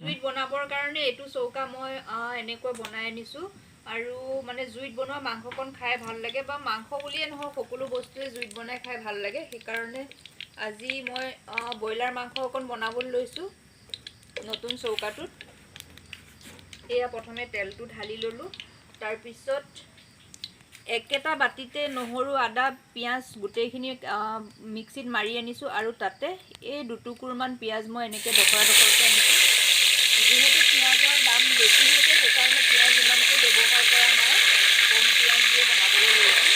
জুইত বনাবৰ কাৰণে এইটো চৌকা মই এনেকৈ বনাই আনিছোঁ আৰু মানে জুইত বনোৱা মাংসকণ খাই ভাল লাগে বা মাংস বুলিয়ে নহয় সকলো বস্তুৱে জুইত বনাই খাই ভাল লাগে সেইকাৰণে আজি মই ব্ৰইলাৰ মাংস অকণ বনাবলৈ লৈছোঁ নতুন চৌকাটোত এয়া প্ৰথমে তেলটো ঢালি ল'লোঁ তাৰপিছত একেটা বাটিতে নহৰু আদা পিঁয়াজ গোটেইখিনি মিক্সিত মাৰি আনিছোঁ আৰু তাতে এই দুটুকুৰমান পিঁয়াজ মই এনেকৈ ডকৰা ডকৰকৈ আনিছোঁ যিহেতু পিঁয়াজৰ দাম বেছি হৈছে সেইকাৰণে পিঁয়াজ ইমানকৈ ব্যৱহাৰ কৰা নাই কম পিঁয়াজ দিয়ে বনাবলৈ লৈছোঁ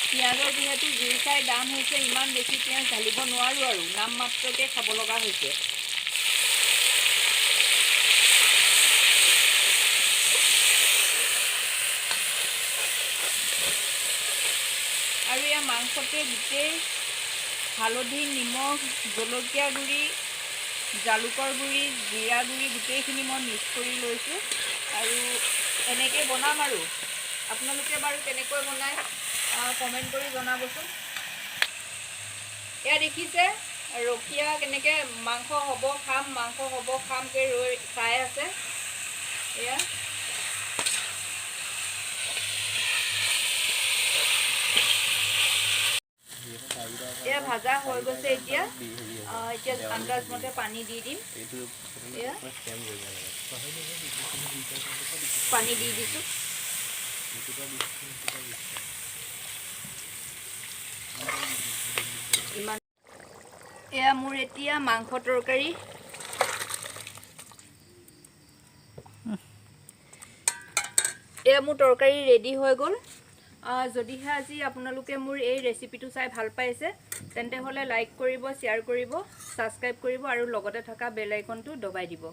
পিঁয়াজৰ যিহেতু জুই চাই দাম হৈছে ইমান বেছি পিঁয়াজ ঢালিব নোৱাৰোঁ আৰু নামমাত্ৰকৈ খাব লগা হৈছে আৰু ইয়াৰ মাংসতে গোটেই হালধি নিমখ জলকীয়া গুড়ি জালুকৰ গুড়ি জিৰা গুড়ি গোটেইখিনি মই মিক্স কৰি লৈছোঁ আৰু এনেকৈ বনাম আৰু আপোনালোকে বাৰু কেনেকৈ বনায় কমেণ্ট কৰি জনাবচোন এয়া দেখিছে ৰখীয়া কেনেকৈ মাংস হ'ব খামকৈ ৰৈ চাই আছে এয়া এয়া ভাজা হৈ গৈছে এতিয়া আন্দাজ মতে পানী দি দিম এয়া পানী দি দিছোঁ ইমান এয়া মোৰ এতিয়া মাংস তৰকাৰী এয়া মোৰ তৰকাৰী ৰেডি হৈ গ'ল যদিহে আজি আপোনালোকে মোৰ এই ৰেচিপিটো চাই ভাল পাইছে তেন্তে হ'লে লাইক কৰিব শ্বেয়াৰ কৰিব ছাবস্ক্ৰাইব কৰিব আৰু লগতে থকা বেল আইকনটো দবাই দিব